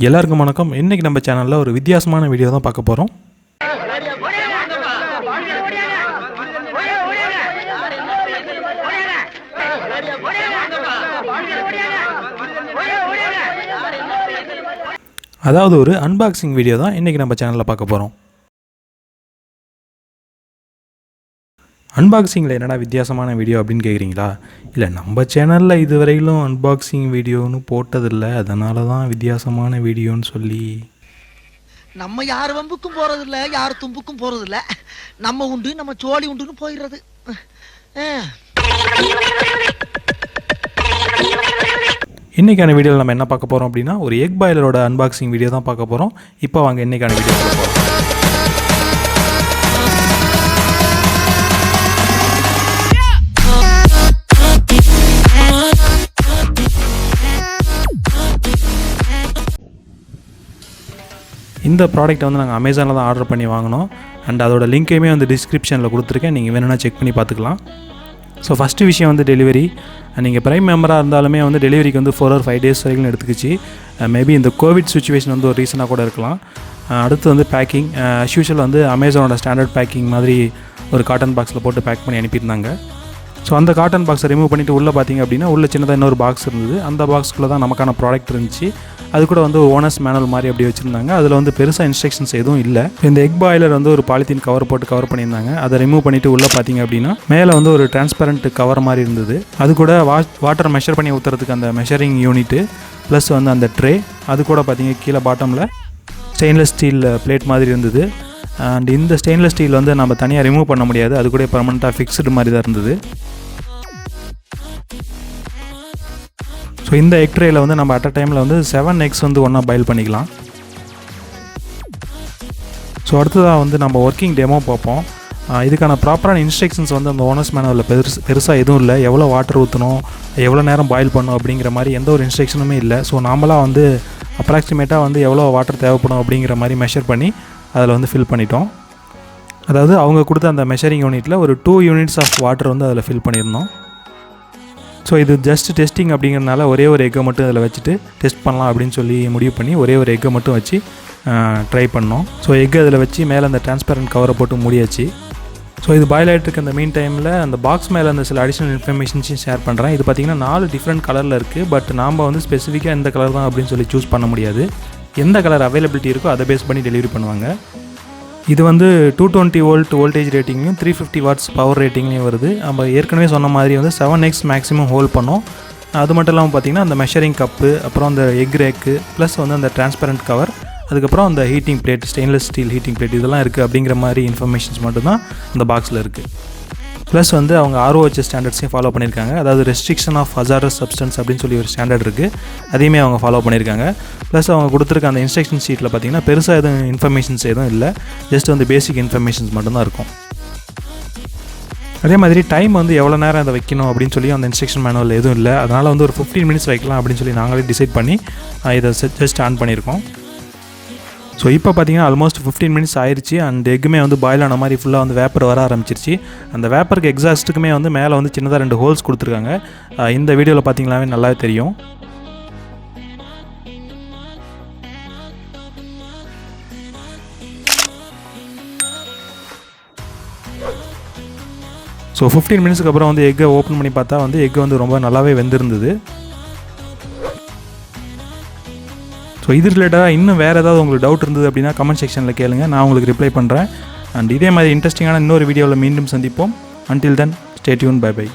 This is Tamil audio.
எல்லாருக்கும் வணக்கம். இன்றைக்கி நம்ம சேனலில் ஒரு வித்தியாசமான வீடியோ தான் பார்க்க போகிறோம். அதாவது ஒரு அன்பாக்சிங் வீடியோ தான் இன்றைக்கி நம்ம சேனலில் பார்க்க போகிறோம். அன்பாக்சிங்கில் என்னடா வித்தியாசமான வீடியோ அப்படின்னு கேட்குறீங்களா? இல்லை, நம்ம சேனலில் இதுவரையிலும் அன்பாக்சிங் வீடியோன்னு போட்டதில்லை, அதனால தான் வித்தியாசமான வீடியோன்னு சொல்லி. நம்ம யார் வம்புக்கும் போகிறதில்ல, யார் தும்புக்கும் போகிறதில்ல, நம்ம உண்டு நம்ம சோழி உண்டுன்னு போயிடுறது. இன்றைக்கான வீடியோவில் நம்ம என்ன பார்க்க போகிறோம் அப்படின்னா, ஒரு எக் பாய்லரோட அன்பாக்சிங் வீடியோ தான் பார்க்க போகிறோம். இப்போ வாங்க இன்றைக்கான வீடியோ பார்க்க போகிறோம். இந்த ப்ராடக்ட்டை வந்து நாங்கள் அமேசானில் தான் ஆர்டர் பண்ணி வாங்கினோம். அண்ட் அதோட லிங்க்கையுமே வந்து டிஸ்கிரிப்ஷனில் கொடுத்துருக்கேன், நீங்கள் வேணும்னா செக் பண்ணி பார்த்துக்கலாம். ஸோ ஃபஸ்ட்டு விஷயம் வந்து டெலிவரி. நீங்கள் ப்ரைம் மெம்பராக இருந்தாலுமே வந்து டெலிவரிக்கு வந்து 4 or 5 days வரைக்கும் எடுத்துக்கிச்சு. மேபி இந்த கோவிட் சுச்சுவேஷன் வந்து ஒரு ரீசனாக கூட இருக்கலாம். அடுத்து வந்து பேக்கிங் as usual வந்து அமேசானோட ஸ்டாண்டர்ட் பேக்கிங் மாதிரி ஒரு காட்டன் பாக்ஸில் போட்டு பேக் பண்ணி அனுப்பியிருந்தாங்க. ஸோ அந்த காட்டன் பாக்ஸை ரிமூவ் பண்ணிவிட்டு உள்ளே பார்த்திங்க அப்படின்னா உள்ளே சின்னதாக இன்னொரு பாக்ஸ் இருந்தது. அந்த பாக்ஸ்க்குள்ளே தான் நமக்கான ப்ராடக்ட் இருந்துச்சு. அது கூட வந்து ஓனர்ஸ் மேனுவல் மாதிரி அப்படி வச்சுருந்தாங்க. அதில் வந்து பெருசாக இன்ஸ்ட்ரக்ஷன்ஸ் எதுவும் இல்லை. இந்த எக் பாய்லர் வந்து ஒரு பாலித்தீன் கவர் போட்டு கவர் பண்ணியிருந்தாங்க. அதை ரிமூவ் பண்ணிவிட்டு உள்ளே பார்த்திங்க அப்படின்னா மேலே வந்து ஒரு டிரான்ஸ்பரண்ட் கவர் மாதிரி இருந்தது. அது கூட வாட்டர் மெஷர் பண்ணி ஊற்றுறதுக்கு அந்த மெஷரிங் யூனிட்டு ப்ளஸ் வந்து அந்த ட்ரே, அது கூட பார்த்திங்க கீழே பாட்டமில் ஸ்டெயின்லெஸ் ஸ்டீல் பிளேட் மாதிரி இருந்தது. அண்ட் இந்த ஸ்டெயின்லெஸ் ஸ்டீல் வந்து நம்ம தனியாக ரிமூவ் பண்ண முடியாது, அது கூட பர்மனெண்ட்டாக ஃபிக்ஸ்டு மாதிரி தான் இருந்தது. ஸோ இந்த எக் ட்ரேயில் வந்து நம்ம அட் அ டைமில் வந்து 7 eggs வந்து ஒன்றா பாயில் பண்ணிக்கலாம். ஸோ அடுத்ததாக வந்து நம்ம ஒர்க்கிங் டெமோ பார்ப்போம். இதுக்கான ப்ராப்பரான இன்ஸ்ட்ரக்ஷன்ஸ் வந்து அந்த ஓனர்ஸ் மேனுவலில் பெருசாக எதுவும் இல்லை. எவ்வளோ வாட்டர் ஊற்றணும், எவ்வளோ நேரம் பாயில் பண்ணணும் அப்படிங்கிற மாதிரி எந்த ஒரு இன்ஸ்ட்ரக்ஷனுமே இல்லை. ஸோ நாமளாக வந்து அப்ராக்சிமேட்டாக வந்து எவ்வளோ வாட்டர் தேவைப்படும் அப்படிங்கிற மாதிரி மெஷர் பண்ணி அதில் வந்து ஃபில் பண்ணிட்டோம். அதாவது அவங்க கொடுத்த அந்த மெஷரிங் யூனிட்டில் ஒரு 2 units ஆஃப் வாட்டர் வந்து அதில் ஃபில் பண்ணியிருந்தோம். ஸோ இது ஜஸ்ட் டெஸ்டிங் அப்படிங்கிறதுனால ஒரே ஒரு எக்கை மட்டும் அதில் வச்சுட்டு டெஸ்ட் பண்ணலாம் அப்படின்னு சொல்லி முடிவு பண்ணி ஒரே ஒரு எக்கை மட்டும் வச்சு ட்ரை பண்ணோம். ஸோ எக்கு அதில் வச்சு மேலே அந்த டிரான்ஸ்பரண்ட் கவரை போட்டு மூடியாச்சு. ஸோ இது பாயில் ஆகிட்டு இருக்க அந்த மீன் டைமில் அந்த பாக்ஸ் மேலே அந்த சில அடிஷ்னல் இன்ஃபர்மேஷன்ஸையும் ஷேர் பண்ணுறேன். இது பார்த்திங்கன்னா 4 டிஃப்ரெண்ட் கலரில் இருக்குது. பட் நாம் வந்து ஸ்பெசிஃபிக்காக எந்த கலர் தான் அப்படின்னு சொல்லி சூஸ் பண்ண முடியாது. எந்த கலர் அவைலபிலிட்டி இருக்கோ அதை பேஸ் பண்ணி டெலிவரி பண்ணுவாங்க. இது வந்து 220 volt வோல்டேஜ் ரேட்டிங்லையும் 350 watts பவர் ரேட்டிங்லையும் வருது. நம்ம ஏற்கனவே சொன்ன மாதிரி வந்து 7 eggs மேக்ஸிமம் ஹோல்ட் பண்ணோம். அது மட்டும் இல்லாமல் பார்த்திங்கன்னா அந்த மெஷரிங் கப்பு, அப்புறம் அந்த எக் ரேக்கு, ப்ளஸ் வந்து அந்த டிரான்ஸ்பரண்ட் கவர், அதுக்கப்புறம் அந்த heating plate, stainless steel heating plate இதெல்லாம் இருக்குது அப்படிங்கிற மாதிரி இன்ஃபர்மேஷன்ஸ் மட்டும்தான் அந்த பாக்ஸில் இருக்குது. ப்ளஸ் வந்து அவங்க ROHS ஸ்டாண்டர்ட்ஸையும் ஃபாலோ பண்ணியிருக்காங்க. அதாவது ரெஸ்ட்ரிக்ஷன் ஆஃப் ஹசாரஸ் சப்ஸ்டன்ஸ் அப்படின்னு சொல்லி ஒரு ஸ்டாண்டர்ட் இருக்குது, அதையுமே அவங்க ஃபாலோ பண்ணியிருக்காங்க. ப்ளஸ் அவங்க கொடுத்துருக்க அந்த இன்ஸ்ட்ரக்ஷன் ஷீட்டில் பார்த்திங்கன்னா பெருசாக எதுவும் இன்ஃபர்மேஷன்ஸ் எதுவும் இல்லை, ஜஸ்ட் வந்து பேசிக் இன்ஃபர்மேஷன்ஸ் மட்டும்தான் இருக்கும். அதே மாதிரி டைம் வந்து எவ்வளோ நேரம் அதை வைக்கணும் அப்படின்னு சொல்லி அந்த இன்ஸ்ட்ரக்ஷன் மேனுவல் எதுவும் இல்லை. அதனால் வந்து ஒரு 15 minutes வைக்கலாம் அப்படின்னு சொல்லி நாங்களே டிசைட் பண்ணி இதை ஜஸ்ட் ஆன் பண்ணியிருக்கோம். ஸோ இப்போ பார்த்தீங்கன்னா ஆல்மோஸ்ட் 15 minutes ஆயிடுச்சு. அண்ட் எக்குமே வந்து பாயில் ஆன மாதிரி ஃபுல்லாக வந்து வேப்பர் வர ஆரம்பிச்சிருச்சு. அந்த வேப்பருக்கு எக்ஸாஸ்ட்டுக்குமே வந்து மேலே வந்து சின்னதாக 2 ஹோல்ஸ் கொடுத்துருக்காங்க. இந்த வீடியோவில் பார்த்தீங்கன்னாவே நல்லாவே தெரியும். ஸோ 15 minutes அப்புறம் வந்து எக்கை ஓப்பன் பண்ணி பார்த்தா வந்து எக்கு வந்து ரொம்ப நல்லாவே வெந்திருந்தது. ஸோ இது ரிலேட்டடாக இன்னும் வேறு ஏதாவது உங்களுக்கு டவுட் இருந்தது அப்படின்னா கமெண்ட் செக்ஷனில் கேளுங்க, நான் உங்களுக்கு ரிப்ளை பண்ணுறேன். அண்ட் இதே மாதிரி இன்ட்ரெஸ்டிங்கான இன்னொரு வீடியோவில் மீண்டும் சந்திப்போம். Until then, stay tuned. Bye bye.